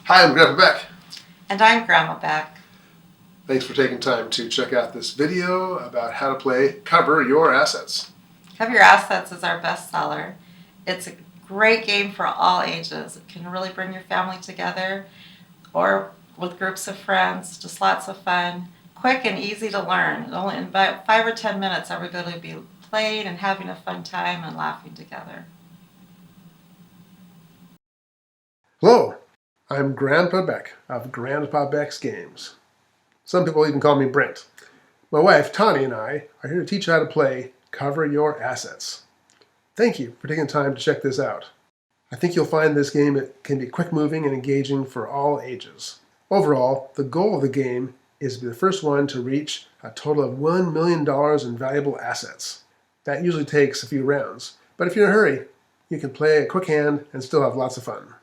Hi, I'm Grandpa Beck. And I'm Grandma Beck. Thanks for taking time to check out this video about how to play Cover Your Assets. Cover Your Assets is our bestseller. It's a great game for all ages. It can really bring your family together or with groups of friends. Just lots of fun. Quick and easy to learn. In about 5 or 10 minutes, everybody will be playing and having a fun time and laughing together. Hello, I'm Grandpa Beck of Grandpa Beck's Games. Some people even call me Brent. My wife, Tani, and I are here to teach you how to play Cover Your Assets. Thank you for taking time to check this out. I think you'll find this game can be quick-moving and engaging for all ages. Overall, the goal of the game is to be the first one to reach a total of $1 million in valuable assets. That usually takes a few rounds, but if you're in a hurry, you can play a quick hand and still have lots of fun.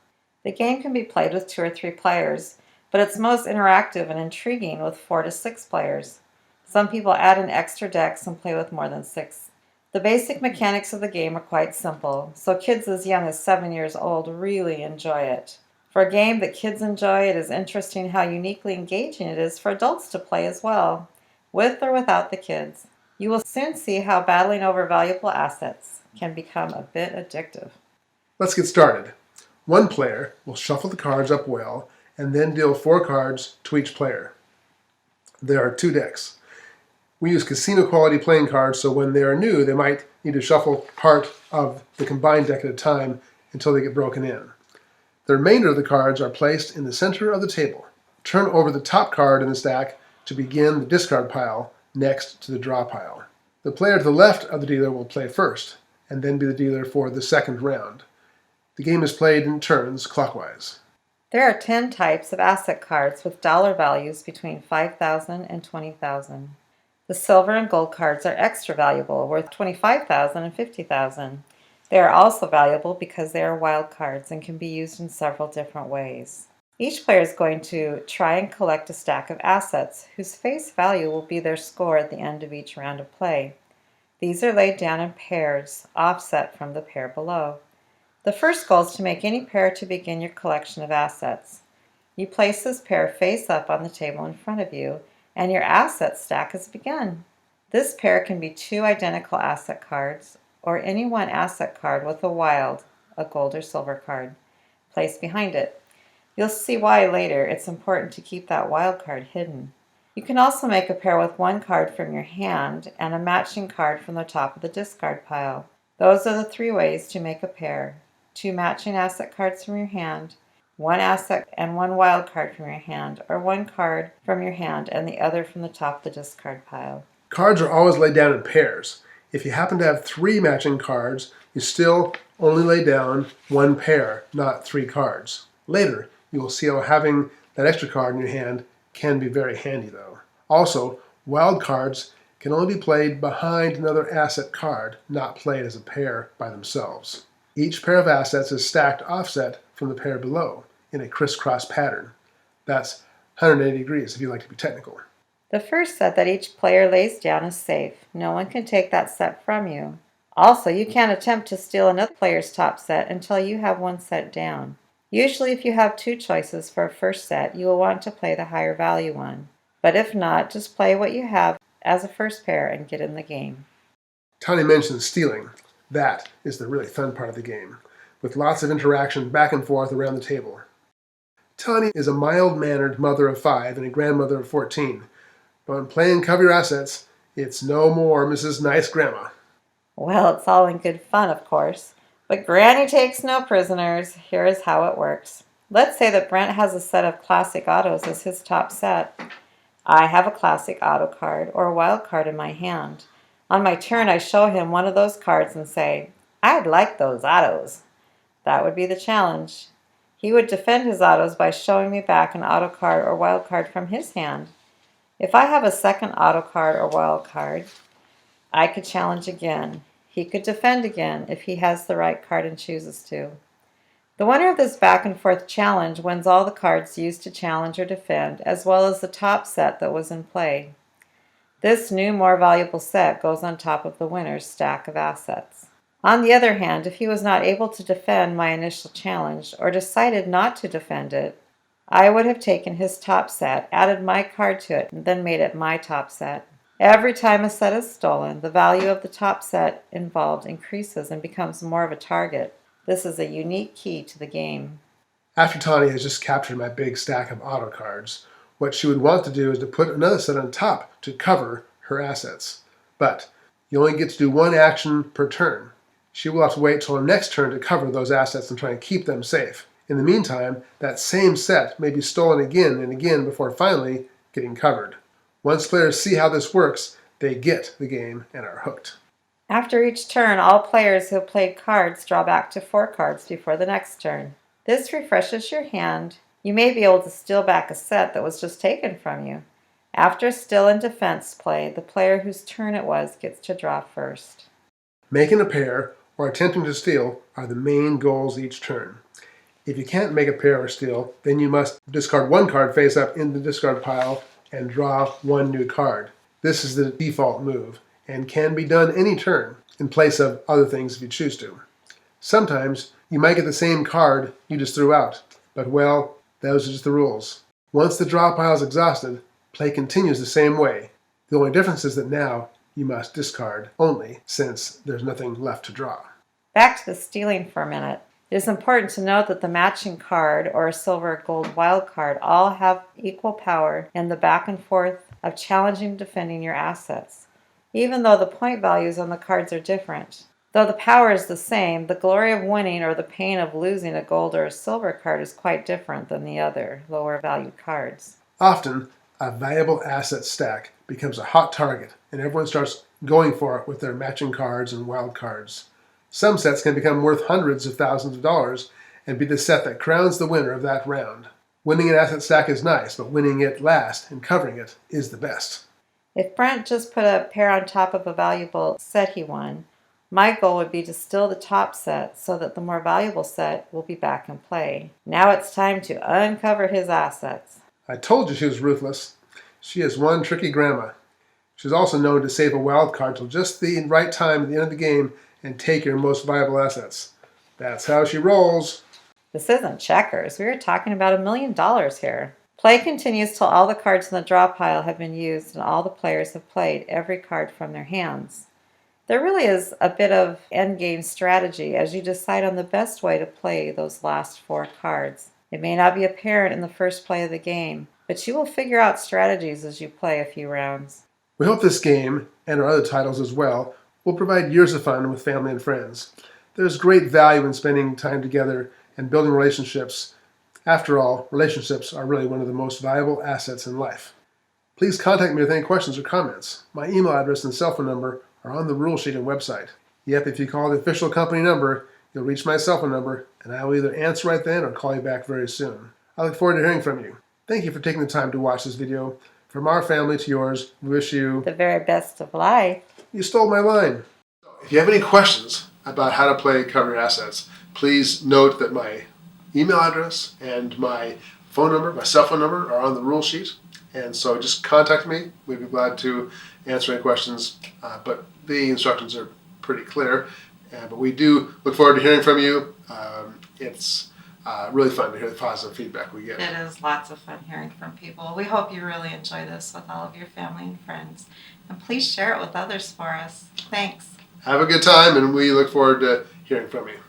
The game can be played with 2 or 3 players, but it's most interactive and intriguing with 4 to 6 players. Some people add in extra decks and play with more than 6. The basic mechanics of the game are quite simple, so kids as young as 7 years old really enjoy it. For a game that kids enjoy, it is interesting how uniquely engaging it is for adults to play as well, with or without the kids. You will soon see how battling over valuable assets can become a bit addictive. Let's get started. One player will shuffle the cards up well and then deal 4 cards to each player. There are 2 decks. We use casino quality playing cards, so when they are new, they might need to shuffle part of the combined deck at a time until they get broken in. The remainder of the cards are placed in the center of the table. Turn over the top card in the stack to begin the discard pile next to the draw pile. The player to the left of the dealer will play first, and then be the dealer for the second round. The game is played in turns clockwise. There are 10 types of asset cards with dollar values between $5,000 and $20,000. The silver and gold cards are extra valuable, worth $25,000 and $50,000. They are also valuable because they are wild cards and can be used in several different ways. Each player is going to try and collect a stack of assets whose face value will be their score at the end of each round of play. These are laid down in pairs, offset from the pair below. The first goal is to make any pair to begin your collection of assets. You place this pair face up on the table in front of you, and your asset stack has begun. This pair can be 2 identical asset cards, or any one asset card with a wild, a gold or silver card, placed behind it. You'll see why later it's important to keep that wild card hidden. You can also make a pair with 1 card from your hand and a matching card from the top of the discard pile. Those are the 3 ways to make a pair. 2 matching asset cards from your hand, 1 asset and 1 wild card from your hand, or 1 card from your hand and the other from the top of the discard pile. Cards are always laid down in pairs. If you happen to have 3 matching cards, you still only lay down 1 pair, not 3 cards. Later, you will see how having that extra card in your hand can be very handy though. Also, wild cards can only be played behind another asset card, not played as a pair by themselves. Each pair of assets is stacked offset from the pair below in a crisscross pattern. That's 180 degrees if you like to be technical. The first set that each player lays down is safe. No one can take that set from you. Also, you can't attempt to steal another player's top set until you have 1 set down. Usually, if you have 2 choices for a first set, you will want to play the higher value one. But if not, just play what you have as a first pair and get in the game. Tani mentioned stealing. That is the really fun part of the game, with lots of interaction back and forth around the table. Tani is a mild-mannered mother of 5 and a grandmother of 14. But when playing Cover Your Assets, it's no more Mrs. Nice Grandma. Well, it's all in good fun, of course. But Granny takes no prisoners. Here is how it works. Let's say that Brent has a set of classic autos as his top set. I have a classic auto card or a wild card in my hand. On my turn, I show him one of those cards and say, "I'd like those autos." That would be the challenge. He would defend his autos by showing me back an auto card or wild card from his hand. If I have a second auto card or wild card, I could challenge again. He could defend again if he has the right card and chooses to. The winner of this back and forth challenge wins all the cards used to challenge or defend, as well as the top set that was in play. This new, more valuable set goes on top of the winner's stack of assets. On the other hand, if he was not able to defend my initial challenge or decided not to defend it, I would have taken his top set, added my card to it, and then made it my top set. Every time a set is stolen, the value of the top set involved increases and becomes more of a target. This is a unique key to the game. After Tawny has just captured my big stack of auto cards, what she would want to do is to put another set on top to cover her assets. But you only get to do one action per turn. She will have to wait till her next turn to cover those assets and try and keep them safe. In the meantime, that same set may be stolen again and again before finally getting covered. Once players see how this works, they get the game and are hooked. After each turn, all players who have played cards draw back to 4 cards before the next turn. This refreshes your hand. You may be able to steal back a set that was just taken from you. After still and defense play, the player whose turn it was gets to draw first. Making a pair or attempting to steal are the main goals each turn. If you can't make a pair or steal, then you must discard one card face up in the discard pile and draw one new card. This is the default move and can be done any turn in place of other things if you choose to. Sometimes you might get the same card you just threw out, but well, those are just the rules. Once the draw pile is exhausted, play continues the same way. The only difference is that now you must discard only, since there's nothing left to draw. Back to the stealing for a minute. It is important to note that the matching card or a silver or gold wild card all have equal power in the back and forth of challenging and defending your assets, even though the point values on the cards are different. Though the power is the same, the glory of winning or the pain of losing a gold or a silver card is quite different than the other, lower valued cards. Often, a valuable asset stack becomes a hot target, and everyone starts going for it with their matching cards and wild cards. Some sets can become worth hundreds of thousands of dollars and be the set that crowns the winner of that round. Winning an asset stack is nice, but winning it last and covering it is the best. If Brent just put a pair on top of a valuable set he won, my goal would be to steal the top set so that the more valuable set will be back in play. Now it's time to uncover his assets. I told you she was ruthless. She is one tricky grandma. She's also known to save a wild card till just the right time at the end of the game and take your most valuable assets. That's how she rolls. This isn't checkers. We are talking about $1 million here. Play continues till all the cards in the draw pile have been used and all the players have played every card from their hands. There really is a bit of endgame strategy as you decide on the best way to play those last 4 cards. It may not be apparent in the first play of the game, but you will figure out strategies as you play a few rounds. We hope this game, and our other titles as well, will provide years of fun with family and friends. There's great value in spending time together and building relationships. After all, relationships are really one of the most valuable assets in life. Please contact me with any questions or comments. My email address and cell phone number are on the rule sheet and website. Yep, if you call the official company number, you'll reach my cell phone number, and I will either answer right then or call you back very soon. I look forward to hearing from you. Thank you for taking the time to watch this video. From our family to yours, we wish you the very best of life. You stole my line. If you have any questions about how to play Cover Your Assets, please note that my email address and my phone number, my cell phone number, are on the rule sheet. And so just contact me. We'd be glad to answer any questions. But the instructions are pretty clear. But we do look forward to hearing from you. It's really fun to hear the positive feedback we get. It is lots of fun hearing from people. We hope you really enjoy this with all of your family and friends. And please share it with others for us. Thanks. Have a good time, and we look forward to hearing from you.